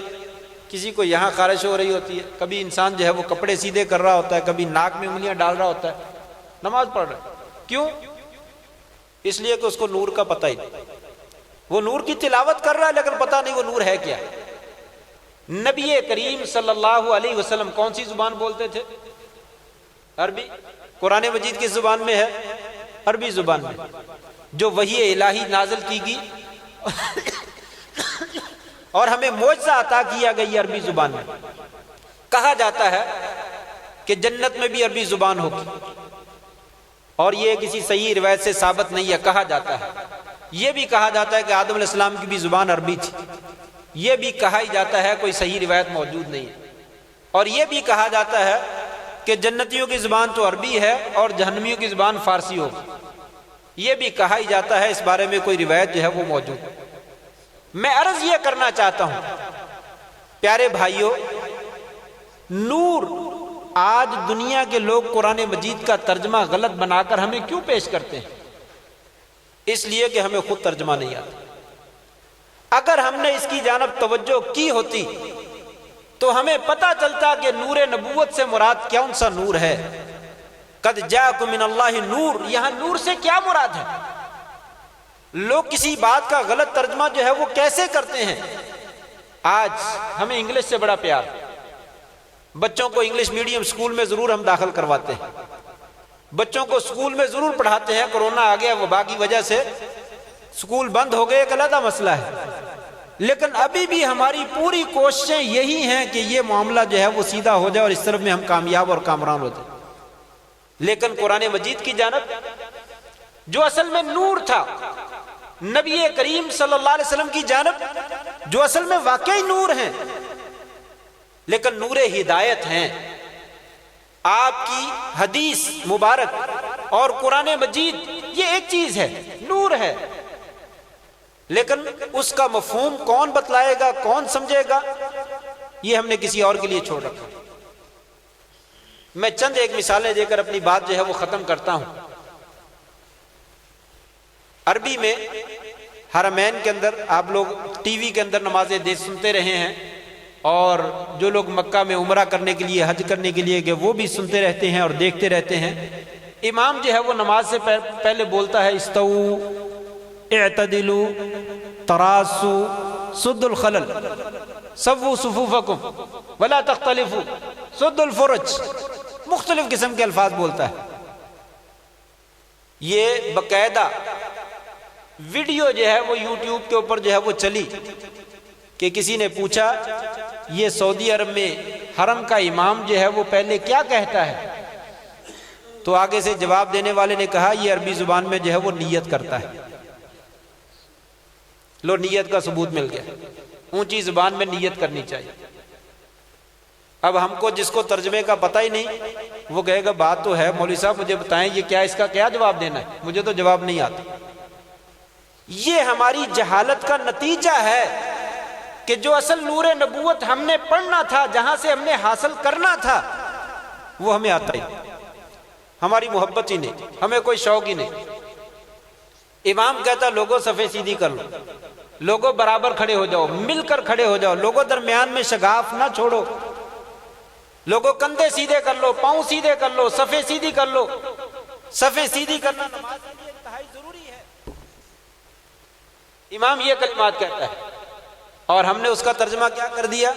کسی کو یہاں خارش ہو رہی ہوتی ہے، کبھی انسان جو ہے وہ کپڑے سیدھے کر رہا ہوتا ہے، کبھی ناک میں انگلیاں ڈال رہا ہوتا ہے، نماز پڑھ رہا ہے۔ کیوں؟ اس لیے کہ اس کو نور کا پتہ ہی نہیں، وہ نور کی تلاوت کر رہا ہے لیکن پتہ نہیں وہ نور ہے کیا۔ نبی کریم صلی اللہ علیہ وسلم کون سی زبان بولتے تھے؟ عربی قرآن مجید کس زبان میں ہے؟ عربی زبان میں، جو وحی الہی نازل کی گئی اور ہمیں معجزہ عطا کیا گئی عربی زبان میں۔ کہا جاتا ہے کہ جنت میں بھی عربی زبان ہوگی، اور یہ کسی صحیح روایت سے ثابت نہیں ہے، کہا جاتا ہے۔ یہ بھی کہا جاتا ہے کہ آدم علیہ السلام کی بھی زبان عربی تھی، یہ بھی کہا ہی جاتا ہے، کوئی صحیح روایت موجود نہیں ہے۔ اور یہ بھی کہا جاتا ہے کہ جنتیوں کی زبان تو عربی ہے اور جہنمیوں کی زبان فارسی ہوگی، یہ بھی کہا ہی جاتا ہے، اس بارے میں کوئی روایت جو ہے وہ موجود ہے۔ میں عرض یہ کرنا چاہتا ہوں پیارے بھائیوں، نور، آج دنیا کے لوگ قرآن مجید کا ترجمہ غلط بنا کر ہمیں کیوں پیش کرتے ہیں؟ اس لیے کہ ہمیں خود ترجمہ نہیں آتا۔ اگر ہم نے اس کی جانب توجہ کی ہوتی تو ہمیں پتہ چلتا کہ نور نبوت سے مراد کون سا نور ہے۔ قد جاءکم من اللہ نور، یہاں نور سے کیا مراد ہے؟ لوگ کسی بات کا غلط ترجمہ جو ہے وہ کیسے کرتے ہیں؟ آج ہمیں انگلش سے بڑا پیار، بچوں کو انگلش میڈیم سکول میں ضرور ہم داخل کرواتے ہیں، بچوں کو سکول میں ضرور پڑھاتے ہیں۔ کورونا آ گیا، وبا کی وجہ سے سکول بند ہو گئے، ایک علیحدہ مسئلہ ہے، لیکن ابھی بھی ہماری پوری کوششیں یہی ہیں کہ یہ معاملہ جو ہے وہ سیدھا ہو جائے اور اس طرف میں ہم کامیاب اور کامران ہو جائیں۔ لیکن قرآن مجید کی جانب جو اصل میں نور تھا، نبی کریم صلی اللہ علیہ وسلم کی جانب جو اصل میں واقعی نور ہیں، لیکن نور ہدایت ہیں، آپ کی حدیث مبارک اور قرآن مجید یہ ایک چیز ہے، نور ہے، لیکن اس کا مفہوم کون بتلائے گا، کون سمجھے گا، یہ ہم نے کسی اور کے لیے چھوڑ رکھا۔ میں چند ایک مثالیں دے کر اپنی بات جو ہے وہ ختم کرتا ہوں۔ عربی میں حرمین کے اندر آپ لوگ ٹی وی کے اندر نمازیں سنتے رہے ہیں، اور جو لوگ مکہ میں عمرہ کرنے کے لیے، حج کرنے کے لیے گئے، وہ بھی سنتے رہتے ہیں اور دیکھتے رہتے ہیں۔ امام جو ہے وہ نماز سے پہلے بولتا ہے استووا اعتدلوا تراصوا سدوا الخلل سووا صفوفکم ولا تختلفوا سدوا الفرج، مختلف قسم کے الفاظ بولتا ہے۔ یہ باقاعدہ ویڈیو جو ہے وہ یوٹیوب کے اوپر جو ہے وہ چلی کہ کسی نے پوچھا یہ سعودی عرب میں حرم کا امام جو ہے وہ پہلے کیا کہتا ہے؟ تو آگے سے جواب دینے والے نے کہا یہ عربی زبان میں جو ہے وہ نیت کرتا ہے۔ لو، نیت کا ثبوت مل گیا، اونچی زبان میں نیت کرنی چاہیے۔ اب ہم کو جس کو ترجمے کا پتہ ہی نہیں، وہ کہے گا بات تو ہے مولوی صاحب، مجھے بتائیں یہ کیا، اس کا کیا جواب دینا ہے، مجھے تو جواب نہیں آتا۔ یہ ہماری جہالت کا نتیجہ ہے کہ جو اصل نور نبوت ہم نے پڑھنا تھا، جہاں سے ہم نے حاصل کرنا تھا، وہ ہمیں آتا ہی، ہماری محبت ہی نہیں، ہمیں کوئی شوق ہی نہیں۔ امام کہتا لوگوں صفے سیدھی کر لو، لوگوں برابر کھڑے ہو جاؤ، مل کر کھڑے ہو جاؤ، لوگوں درمیان میں شگاف نہ چھوڑو، لوگوں کندھے سیدھے کر لو، پاؤں سیدھے کر لو، صفے سیدھی کر لو۔ صفے سیدھی کرنا نماز کے لیے انتہائی ضروری ہے۔ امام یہ کلمات کہتا ہے، اور ہم نے اس کا ترجمہ کیا کر دیا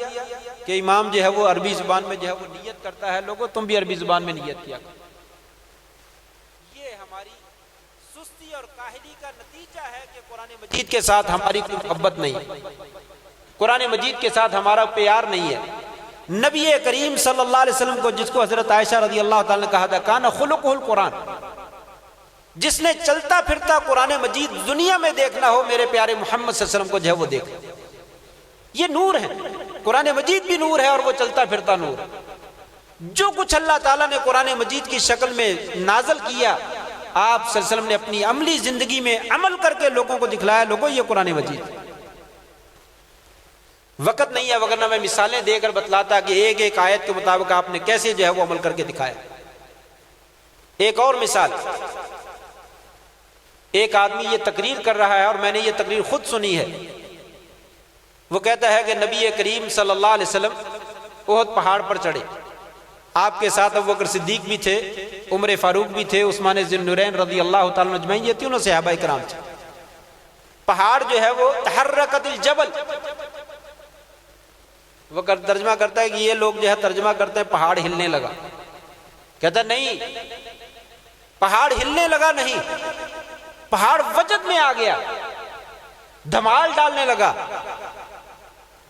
کہ امام جو ہے وہ عربی زبان میں جو ہے وہ نیت کرتا ہے، لوگوں تم بھی عربی زبان میں نیت کیا کرو۔ یہ ہماری سستی اور کاہلی کا نتیجہ ہے کہ قرآن مجید کے ساتھ ہماری کوئی محبت نہیں ہے، قرآن مجید کے ساتھ ہمارا پیار نہیں ہے۔ نبی کریم صلی اللہ علیہ وسلم کو، جس کو حضرت عائشہ رضی اللہ تعالیٰ نے کہا تھا کان خلقہ القرآن، جس نے چلتا پھرتا قرآن مجید دنیا میں دیکھنا ہو، میرے پیارے محمد صلی اللہ علیہ وسلم کو جو ہے وہ دیکھ۔ یہ نور ہے، قرآن مجید بھی نور ہے اور وہ چلتا پھرتا نور ہے۔ جو کچھ اللہ تعالیٰ نے قرآن مجید کی شکل میں نازل کیا، آپ صلی اللہ علیہ وسلم نے اپنی عملی زندگی میں عمل کر کے لوگوں کو دکھلایا، لوگوں یہ قرآن مجید ہے۔ وقت نہیں ہے وگرنہ میں مثالیں دے کر بتلاتا کہ ایک ایک آیت کے مطابق آپ نے کیسے جو ہے وہ عمل کر کے دکھایا۔ ایک اور مثال، ایک آدمی یہ تقریر کر رہا ہے اور میں نے یہ تقریر خود سنی ہے۔ وہ کہتا ہے کہ نبی کریم صلی اللہ علیہ وسلم احد پہاڑ پر چڑھے، آپ کے ساتھ ابوبکر صدیق بھی تھے، عمر فاروق بھی تھے، عثمان ذی النورین رضی اللہ تعالیٰ عنہ اجمعین، یہ تینوں صحابہ کرام تھے۔ پہاڑ جو ہے وہ تحرکت الجبل، وہ ترجمہ کرتا ہے کہ یہ لوگ جو ہے ترجمہ کرتے ہیں پہاڑ ہلنے لگا۔ کہتا نہیں، پہاڑ ہلنے لگا نہیں، پہاڑ وجد میں آ گیا، دھمال ڈالنے لگا۔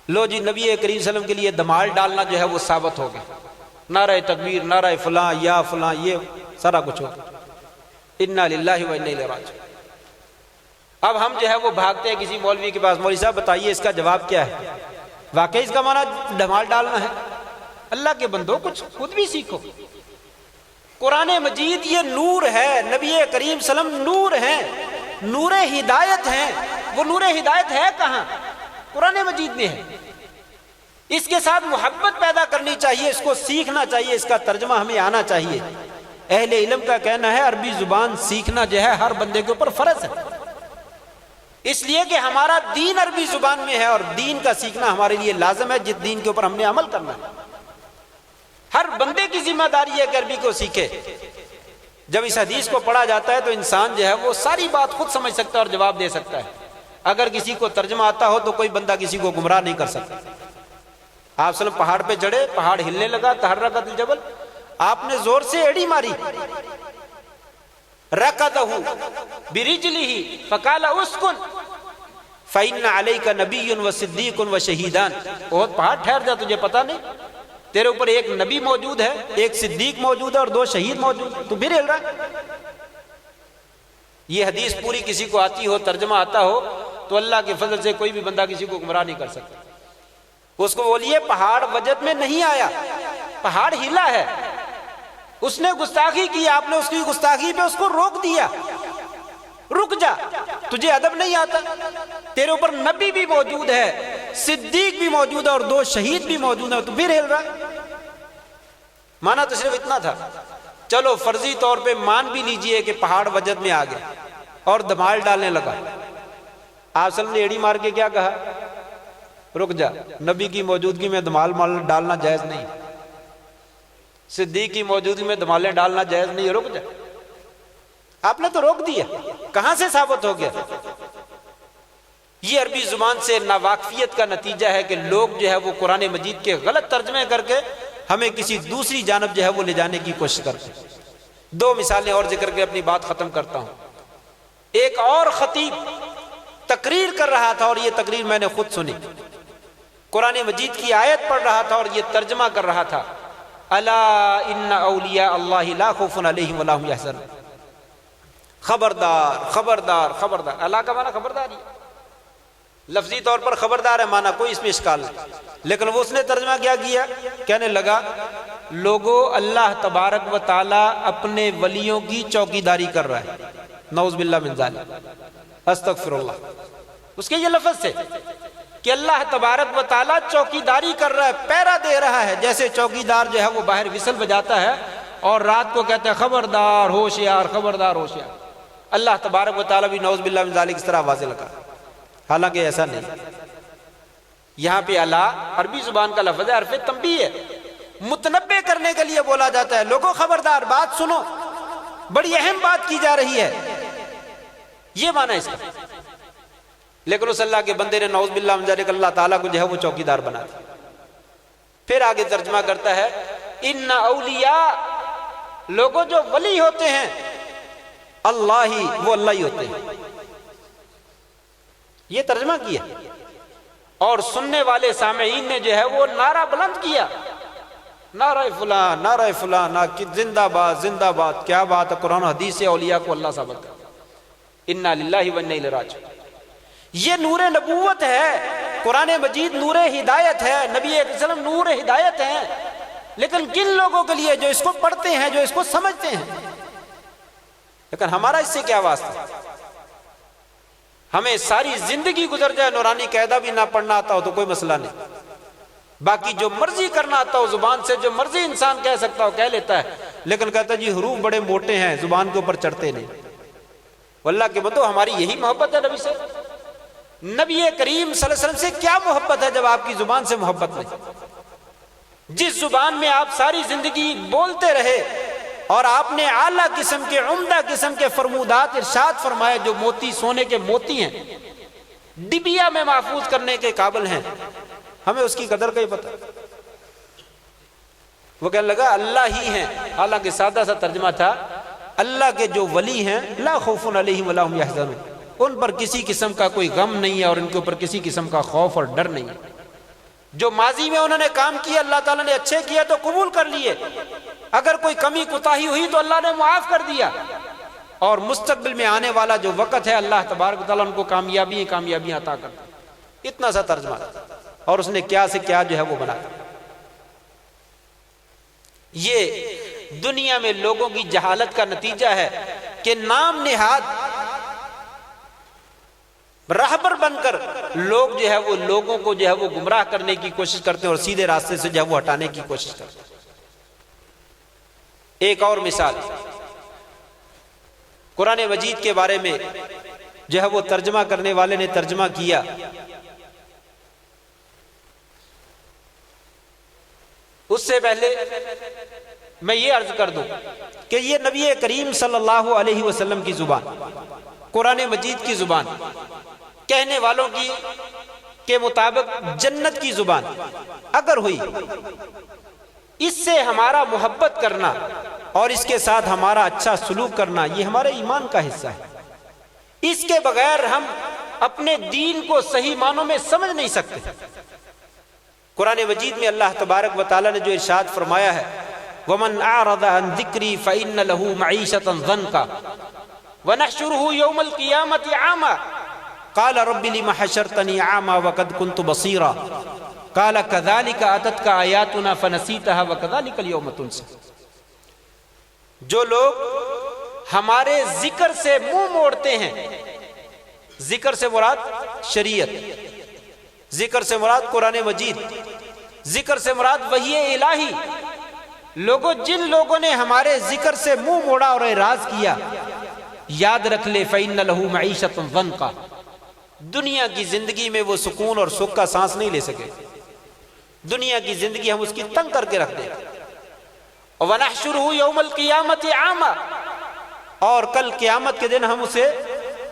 لو جی، نبی کریم صلی اللہ علیہ وسلم کے لیے دھمال ڈالنا جو ہے وہ ثابت ہو گیا، نعرہ تکبیر، نعرہ فلاں یا فلاں، یہ سارا کچھ ہو گیا۔ انا للہ و انا الیہ راجعون۔ اب ہم جو ہے وہ بھاگتے ہیں کسی مولوی کے پاس، مولوی صاحب بتائیے اس کا جواب کیا ہے؟ واقعی اس کا معنی دھمال ڈالنا ہے؟ اللہ کے بندو کچھ خود بھی سیکھو۔ قرآن مجید یہ نور ہے، نبی کریم صلی اللہ علیہ وسلم نور ہیں، نور ہدایت ہیں۔ وہ نور ہدایت ہے کہاں؟ قرآن مجید میں ہے۔ اس کے ساتھ محبت پیدا کرنی چاہیے، اس کو سیکھنا چاہیے، اس کا ترجمہ ہمیں آنا چاہیے۔ اہل علم کا کہنا ہے عربی زبان سیکھنا جو ہے ہر بندے کے اوپر فرض ہے، اس لیے کہ ہمارا دین عربی زبان میں ہے، اور دین کا سیکھنا ہمارے لیے لازم ہے، جس دین کے اوپر ہم نے عمل کرنا ہے۔ ہر بندے کی ذمہ داری ہے کہ عربی کو سیکھے۔ جب اس حدیث کو پڑھا جاتا ہے تو انسان جو ہے وہ ساری بات خود سمجھ سکتا ہے اور جواب دے سکتا ہے۔ اگر کسی کو ترجمہ آتا ہو تو کوئی بندہ کسی کو گمراہ نہیں کر سکتا۔ آپ صلی اللہ علیہ وسلم پہاڑ پہ چڑھے، پہاڑ ہلنے لگا، تحرکت الجبل، آپ نے زور سے ایڑی ماری، رکضہ برجلہ فقال اسکن فإن علیک نبی و صدیق و شہیدان۔ بہت پہاڑ ٹھہر جا، تجھے پتہ نہیں تیرے اوپر ایک نبی موجود ہے، ایک صدیق موجود ہے اور 2 شہید موجود، تو پھر ہل رہا ہے۔ یہ حدیث پوری کسی کو آتی ہو، ترجمہ آتا ہو، تو اللہ کے فضل سے کوئی بھی بندہ کسی کو گمراہ نہیں کر سکتا۔ اس کو بولیے پہاڑ وجد میں نہیں آیا، پہاڑ ہلا ہے، اس نے گستاخی کی، آپ نے اس کی گستاخی پہ اس کو روک دیا، رک جا، تجھے ادب نہیں آتا، تیرے اوپر نبی بھی موجود ہے، صدیق بھی موجود ہے اور 2 شہید بھی موجود ہیں، تو پھر ہل رہا ہے۔ مانا تو صرف اتنا تھا۔ چلو فرضی طور پہ مان بھی لیجئے کہ پہاڑ وجد میں آ گیا اور دھمال ڈالنے لگا، آپ صلی اللہ علیہ وسلم نے ایڑی مار کے کیا کہا؟ رک جا، نبی کی موجودگی میں دھمال ڈالنا جائز نہیں، صدیق کی موجودگی میں دھمالیں ڈالنا جائز نہیں، رک جا۔ آپ نے تو روک دیا، کہاں سے ثابت ہو گیا؟ یہ عربی زبان سے ناواقفیت کا نتیجہ ہے کہ لوگ جو ہے وہ قرآن مجید کے غلط ترجمے کر کے ہمیں کسی دوسری جانب جو ہے وہ لے جانے کی کوشش کرتے ہیں۔ 2 مثالیں اور ذکر کے اپنی بات ختم کرتا ہوں۔ ایک اور خطیب تقریر کر رہا تھا، اور یہ تقریر میں نے خود سنی، قرآن مجید کی آیت پڑھ رہا تھا اور یہ ترجمہ کر رہا تھا، الا ان اولیاء اللہ لا خوف علیہم ولا هم یحزنون۔ خبردار خبردار خبردار، اللہ کا معنی خبردار ہی، لفظی طور پر خبردار ہے معنی، کوئی اس میں اشکال نہیں، لیکن وہ اس نے ترجمہ کیا کیا؟ کہنے لگا لوگوں، اللہ تبارک و تعالی اپنے ولیوں کی چوکیداری کر رہا ہے، نعوذ باللہ من ذالک، استغفر اللہ۔ اس کے یہ لفظ سے کہ اللہ تبارک و تعالی چوکیداری کر رہا ہے، پہرا دے رہا ہے، جیسے چوکیدار جو ہے وہ باہر وصل بجاتا ہے اور رات کو کہتا ہے خبردار ہوشیار خبردار ہوشیار۔ اللہ تبارک و تعالی بھی نعوذ باللہ من ذالک اس طرح واضح لگا، حالانکہ ایسا نہیں۔ یہاں پہ اللہ عربی زبان کا لفظ ہے، حرف تنبیہ ہے، متنبہ کرنے کے لیے بولا جاتا ہے، لوگوں خبردار، بات سنو، بڑی اہم بات کی جا رہی ہے، یہ معنی اس کا۔ لیکن اس اللہ کے بندے نے نعوذ باللہ من ذالک اللہ تعالیٰ کو جو ہے وہ چوکیدار بنا دیا۔ پھر آگے ترجمہ کرتا ہے ان اولیاء، لوگوں جو ولی ہوتے ہیں، اللہ ہی، وہ اللہ ہی ہوتے ہیں، یہ ترجمہ کیا، اور سننے والے سامعین نے جو ہے وہ نعرہ بلند کیا، نعرہ فلاں نعرہ فلاں، زندہ باد زندہ باد۔ کیا بات ہے، قرآن و حدیث سے اولیاء کو اللہ ثابت کرتا ہے۔ انا للہ و انا الیہ راجعون۔ یہ نور نبوت ہے، قرآن مجید نور ہدایت ہے، نبی صلی اللہ علیہ وسلم نور ہدایت ہے، لیکن کن لوگوں کے لیے؟ جو اس کو پڑھتے ہیں، جو اس کو سمجھتے ہیں۔ لیکن ہمارا اس سے کیا واسطہ؟ ہمیں ساری زندگی گزر جائے، نورانی قاعدہ بھی نہ پڑھنا آتا ہو تو کوئی مسئلہ نہیں، باقی جو مرضی کرنا آتا ہو، زبان سے جو مرضی انسان کہہ سکتا ہو کہہ لیتا ہے، لیکن کہتا ہے جی حروف بڑے موٹے ہیں، زبان کے اوپر چڑھتے نہیں۔ واللہ کے بندو، ہماری یہی محبت ہے نبی سے، نبی کریم صلی اللہ علیہ وسلم سے کیا محبت ہے جب آپ کی زبان سے محبت نہیں؟ جس زبان میں آپ ساری زندگی بولتے رہے اور آپ نے اعلیٰ قسم کے، عمدہ قسم کے فرمودات ارشاد فرمائے، جو موتی سونے کے موتی ہیں، ڈبیا میں محفوظ کرنے کے قابل ہیں، ہمیں اس کی قدر کا ہی پتہ۔ وہ کہنے لگا اللہ ہی ہیں، حالانکہ سادہ سا ترجمہ تھا اللہ کے جو ولی ہیں لا خوف علیہم ولا هم یحزنون، ان پر کسی قسم کا کوئی غم نہیں ہے اور ان کے اوپر کسی قسم کا خوف اور ڈر نہیں ہے۔ جو ماضی میں انہوں نے کام کیا اللہ تعالیٰ نے اچھے کیا تو قبول کر لیے، اگر کوئی کمی کوتاہی ہوئی تو اللہ نے معاف کر دیا، اور مستقبل میں آنے والا جو وقت ہے اللہ تبارک و تعالیٰ ان کو کامیابیاں عطا کرتا ہے۔ اتنا سا ترجمہ، اور اس نے کیا سے کیا جو ہے وہ بنا۔ یہ دنیا میں لوگوں کی جہالت کا نتیجہ ہے کہ نام نہاد راہبر بن کر لوگ جو ہے وہ لوگوں کو جو ہے وہ گمراہ کرنے کی کوشش کرتے ہیں اور سیدھے راستے سے جو ہے وہ ہٹانے کی کوشش کرتے ہیں۔ ایک اور مثال قرآن مجید کے بارے میں جو ہے وہ ترجمہ کرنے والے نے ترجمہ کیا، اس سے پہلے میں یہ عرض کر دوں کہ یہ نبی کریم صلی اللہ علیہ وسلم کی زبان، قرآن مجید کی زبان، کہنے والوں کی کے مطابق جنت کی زبان اگر ہوئی، اس سے ہمارا محبت کرنا اور اس کے ساتھ ہمارا اچھا سلوک کرنا یہ ہمارے ایمان کا حصہ ہے۔ اس کے بغیر ہم اپنے دین کو صحیح معنوں میں سمجھ نہیں سکتے۔ قرآن مجید میں اللہ تبارک و تعالیٰ نے جو ارشاد فرمایا ہے وَمَنْ أَعْرَضَ عَنْ ذِكْرِي فَإِنَّ لَهُ مَعِيشَةً ضَنْكًا وَنَحْشُرُهُ يَوْمَ الْقِيَامَةِ أَعْمَى قَالَ رَبِّ لِمَ حَشَرْتَنِي أَعْمَى وَقَدْ كُنْتُ بَصِيرًا قَالَ كَذَلِكَ أَتَتْكَ آيَاتُنَا فَنَسِيتَهَا وَكَذَلِكَ الْيَوْمَ تُنْسَى۔ جو لوگ ہمارے ذکر سے منہ موڑتے ہیں، ذکر سے مراد شریعت، ذکر سے مراد قرآن مجید، ذکر سے مراد وحی الہی، لوگوں جن لوگوں نے ہمارے ذکر سے منہ موڑا اور اعراض کیا، یاد رکھ لے فَإِنَّ لَهُ مَعِيشَةً ضَنْكًا، دنیا کی زندگی میں وہ سکون اور سکھ کا سانس نہیں لے سکے، دنیا کی زندگی ہم اس کی تنگ کر کے رکھ دیں۔ وَنَحْشُرُهُ يَوْمَ الْقِيَامَةِ أَعْمَى، اور کل قیامت کے دن ہم اسے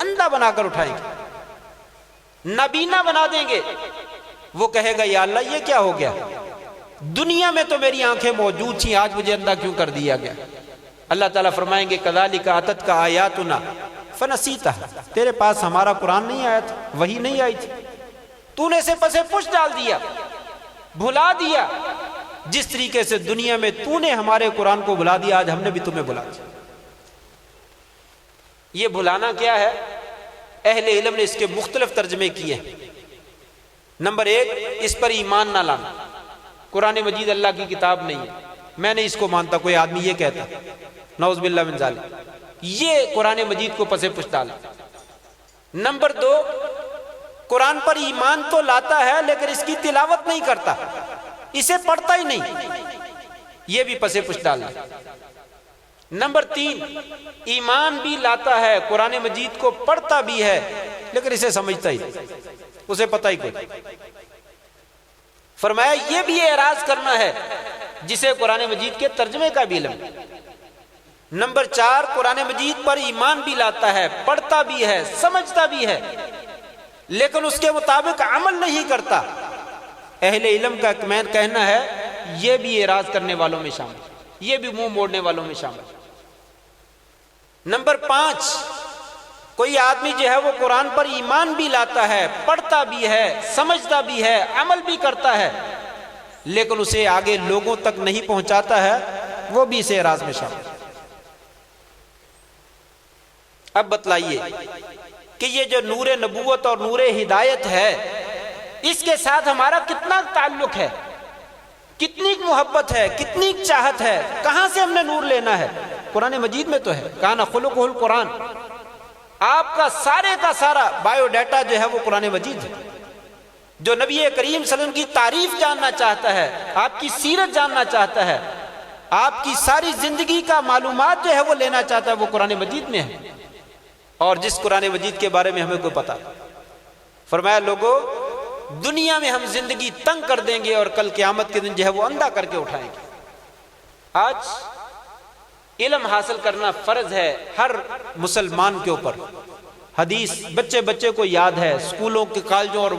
اندھا بنا کر اٹھائیں گے، نابینا بنا دیں گے۔ وہ کہے گا یا اللہ یہ کیا ہو گیا، دنیا میں تو میری آنکھیں موجود تھیں، آج مجھے اندھا کیوں کر دیا گیا؟ اللہ تعالیٰ فرمائیں گے کذالک اتتک آیاتنا فنسیتها، تیرے پاس ہمارا قرآن نہیں آیا تھا، وحی نہیں آئی تھی، تو نے اسے پسے پش ڈال دیا، بھلا دیا۔ جس طریقے سے دنیا میں تو نے ہمارے قرآن کو بھلا دیا، آج ہم نے بھی تمہیں بھلا دیا۔ یہ بھلانا کیا ہے؟ اہل علم نے اس کے مختلف ترجمے کیے ہیں۔ نمبر ایک، اس پر ایمان نہ لانا، قرآن مجید اللہ کی کتاب نہیں ہے، میں نے اس کو مانتا، کوئی آدمی یہ کہتا نعوذ باللہ من ذالک، یہ قرآن مجید کو پسے پش ڈالا۔ نمبر دو، قرآن پر ایمان تو لاتا ہے لیکن اس کی تلاوت نہیں کرتا، اسے پڑھتا ہی نہیں، یہ بھی پسے پش ڈالنا۔ نمبر تین، ایمان بھی لاتا ہے، قرآن مجید کو پڑھتا بھی ہے لیکن اسے سمجھتا ہی، اسے پتہ ہی کوئی۔ فرمایا یہ بھی اعراض کرنا ہے جسے قرآن مجید کے ترجمے کا بھی علم۔ نمبر چار، قرآن مجید پر ایمان بھی لاتا ہے، پڑھتا بھی ہے، سمجھتا بھی ہے لیکن اس کے مطابق عمل نہیں کرتا۔ اہل علم کا کہنا ہے یہ بھی اعراض کرنے والوں میں شامل، یہ بھی منہ موڑنے والوں میں شامل۔ نمبر پانچ، کوئی آدمی جو ہے وہ قرآن پر ایمان بھی لاتا ہے، پڑھتا بھی ہے، سمجھتا بھی ہے، عمل بھی کرتا ہے لیکن اسے آگے لوگوں تک نہیں پہنچاتا ہے، وہ بھی اسے اعراض میں شامل۔ اب بتلائیے کہ یہ جو نور نبوت اور نور ہدایت ہے اس کے ساتھ ہمارا کتنا تعلق ہے، کتنی محبت ہے، کتنی چاہت ہے، کہاں سے ہم نے نور لینا ہے؟ قرآن مجید میں تو ہے، کان خلقہ القرآن۔ آپ کا سارے کا سارا بایو ڈیٹا جو ہے وہ قرآن مجید ہے۔ جو نبی کریم صلی اللہ علیہ وسلم کی تعریف جاننا چاہتا ہے، آپ کی سیرت جاننا چاہتا ہے، آپ کی ساری زندگی کا معلومات جو ہے وہ لینا چاہتا ہے، وہ قرآن مجید میں ہے۔ اور جس قرآن مجید کے بارے میں ہمیں کوئی پتا، فرمایا لوگوں دنیا میں ہم زندگی تنگ کر دیں گے اور کل قیامت کے دن جو ہے وہ اندھا کر کے اٹھائیں گے۔ آج علم حاصل کرنا فرض ہے ہر مسلمان کے اوپر۔ حدیث بچے بچے کو یاد ہے، اسکولوں کے کالجوں اور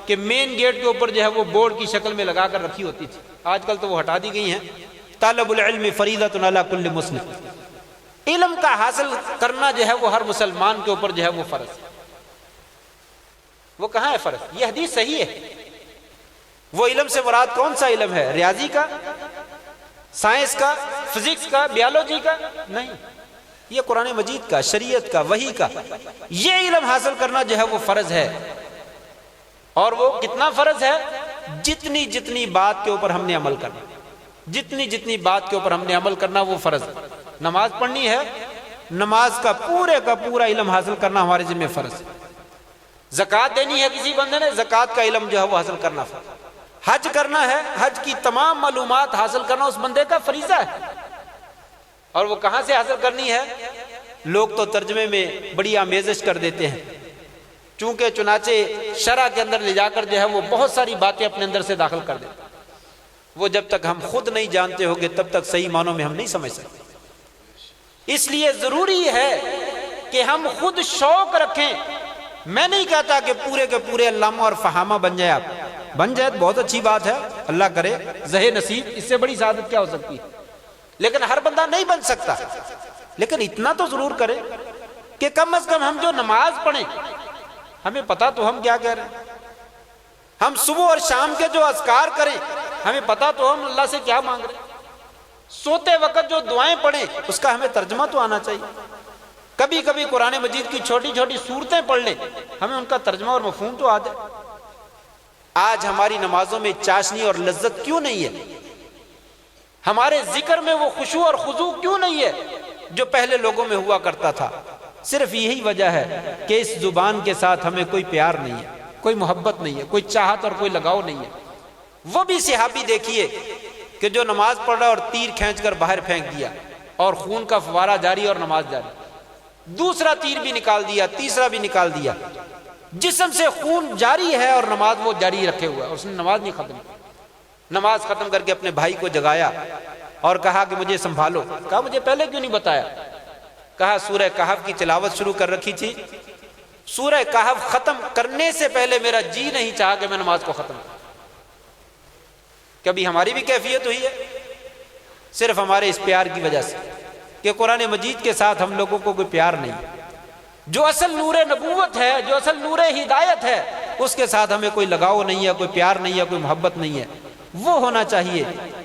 کے مین گیٹ کے اوپر جو ہے وہ بورڈ کی شکل میں لگا کر رکھی ہوتی تھی، آج کل تو وہ ہٹا دی گئی ہیں، طالب العلم فریضۃ علی کل مسلم، علم کا حاصل کرنا جو ہے وہ ہر مسلمان کے اوپر جو ہے وہ فرض ہے۔ وہ کہاں ہے فرض؟ یہ حدیث صحیح ہے۔ وہ علم سے مراد کون سا علم ہے؟ ریاضی کا، سائنس کا، فزکس کا، بیالوجی کا؟ نہیں، یہ قرآن مجید کا، شریعت کا، وحی کا، یہ علم حاصل کرنا جو ہے وہ فرض ہے۔ اور وہ کتنا فرض ہے؟ جتنی جتنی بات کے اوپر ہم نے عمل کرنا، جتنی جتنی بات کے اوپر ہم نے عمل کرنا وہ فرض ہے۔ نماز پڑھنی ہے، نماز کا پورا علم حاصل کرنا ہمارے ذمہ فرض ہے۔ زکوٰۃ دینی ہے کسی بندے نے، زکوٰۃ کا علم جو ہے وہ حاصل کرنا فرض ہے۔ حج کرنا ہے، حج کی تمام معلومات حاصل کرنا اس بندے کا فریضہ ہے۔ اور وہ کہاں سے حاصل کرنی ہے؟ لوگ تو ترجمے میں بڑی آمیزش کر دیتے ہیں، چونکہ چنانچہ شرع کے اندر لے جا کر جو ہے وہ بہت ساری باتیں اپنے اندر سے داخل کر دیتے ہیں۔ وہ جب تک ہم خود نہیں جانتے ہوگے تب تک صحیح معنوں میں ہم نہیں سمجھ سکتے۔ اس لیے ضروری ہے کہ ہم خود شوق رکھیں۔ میں نہیں کہتا کہ پورے کے پورے علامہ اور فہامہ بن جائے، آپ بن جائے تو بہت اچھی بات ہے، اللہ کرے زہ نصیب، اس سے بڑی سعادت کیا ہو سکتی ہے۔ لیکن ہر بندہ نہیں بن سکتا، لیکن اتنا تو ضرور کرے کہ کم از کم ہم جو نماز پڑھیں ہمیں پتا تو ہم کیا کہہ رہے ہیں، ہم صبح اور شام کے جو اذکار کریں ہمیں پتا تو ہم اللہ سے کیا مانگ رہے ہیں، سوتے وقت جو دعائیں پڑھیں اس کا ہمیں ترجمہ تو آنا چاہیے، کبھی کبھی قرآن مجید کی چھوٹی چھوٹی صورتیں پڑھ لیں ہمیں ان کا ترجمہ اور مفہوم تو آ جائے۔ آج ہماری نمازوں میں چاشنی اور لذت کیوں نہیں ہے؟ ہمارے ذکر میں وہ خشوع اور خضوع کیوں نہیں ہے جو پہلے لوگوں میں ہوا کرتا تھا؟ صرف یہی وجہ ہے کہ اس زبان کے ساتھ ہمیں کوئی پیار نہیں ہے، کوئی محبت نہیں ہے، کوئی چاہت اور کوئی لگاؤ نہیں ہے۔ وہ بھی صحابی دیکھیے کہ جو نماز پڑھ رہا اور تیر کھینچ کر باہر پھینک دیا اور خون کا فوارہ جاری اور نماز جاری، دوسرا تیر بھی نکال دیا، تیسرا بھی نکال دیا، جسم سے خون جاری ہے اور نماز وہ جاری رکھے ہوا ہے، اس نے نماز نہیں ختم کی۔ نماز ختم کر کے اپنے بھائی کو جگایا اور کہا کہ مجھے سنبھالو۔ کہا مجھے پہلے کیوں نہیں بتایا؟ کہا سورہ کہف کی تلاوت شروع کر رکھی تھی، سورہ کہف ختم کرنے سے پہلے میرا جی نہیں چاہا کہ میں نماز کو ختم کروں۔ کبھی ہماری بھی کیفیت ہوئی ہے؟ صرف ہمارے اس پیار کی وجہ سے کہ قرآن مجید کے ساتھ ہم لوگوں کو کوئی پیار نہیں، جو اصل نور نبوت ہے، جو اصل نور ہدایت ہے، اس کے ساتھ ہمیں کوئی لگاؤ نہیں ہے، کوئی پیار نہیں ہے، کوئی محبت نہیں ہے۔ وہ ہونا چاہیے۔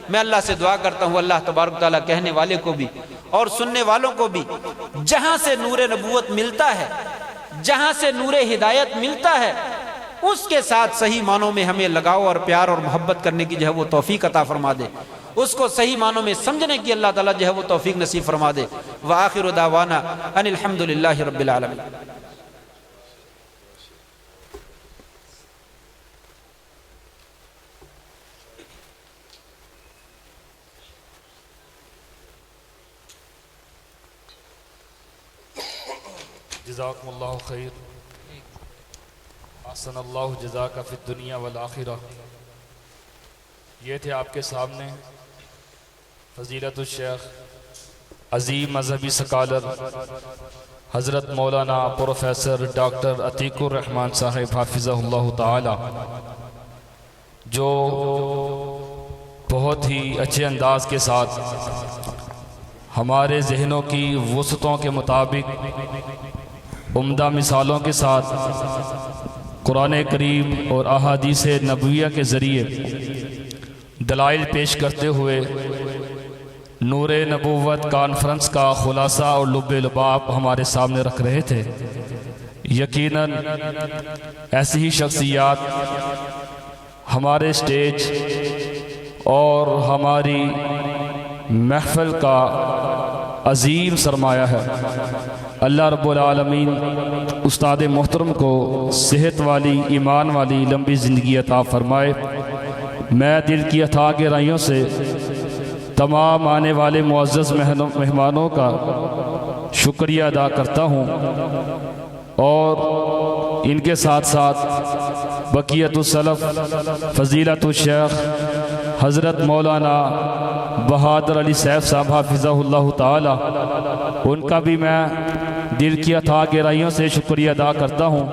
میں اللہ سے دعا کرتا ہوں اللہ تبارک تعالیٰ کہنے والے کو بھی اور سننے والوں کو بھی جہاں سے نور نبوت ملتا ہے، جہاں سے نور ہدایت ملتا ہے، اس کے ساتھ صحیح معنوں میں ہمیں لگاؤ اور پیار اور محبت کرنے کی جو ہے وہ توفیق عطا فرما دے، اس کو صحیح معنوں میں سمجھنے کی اللہ تعالیٰ جو ہے وہ توفیق نصیب فرما دے۔ وآخر دعوانا ان الحمدللہ رب العالمین۔ جزاکم اللہ خیر، احسن اللہ جزاک فی الدنیا والآخرہ۔ یہ تھے آپ کے سامنے فضیلت الشیخ عظیم مذہبی سکالر حضرت مولانا پروفیسر ڈاکٹر عتیق الرحمن صاحب حافظہ اللہ تعالی، جو بہت ہی اچھے انداز کے ساتھ ہمارے ذہنوں کی وسعتوں کے مطابق عمدہ مثالوں کے ساتھ قرآن کریم اور احادیث نبویہ کے ذریعے دلائل پیش کرتے ہوئے نور نبوت کانفرنس کا خلاصہ اور لب لباب ہمارے سامنے رکھ رہے تھے۔ یقیناً ایسی ہی شخصیات ہمارے سٹیج اور ہماری محفل کا عظیم سرمایہ ہے۔ اللہ رب العالمین استاد محترم کو صحت والی، ایمان والی لمبی زندگی عطا فرمائے۔ میں دل کی اتھاہ گہرائیوں سے تمام آنے والے معزز مہمانوں کا شکریہ ادا کرتا ہوں، اور ان کے ساتھ ساتھ بقیت السلف فضیلت الشیخ حضرت مولانا بہادر علی سیف صاحب حافظہ اللہ تعالی، ان کا بھی میں دل کی اتھاہ گہرائیوں سے شکریہ ادا کرتا ہوں۔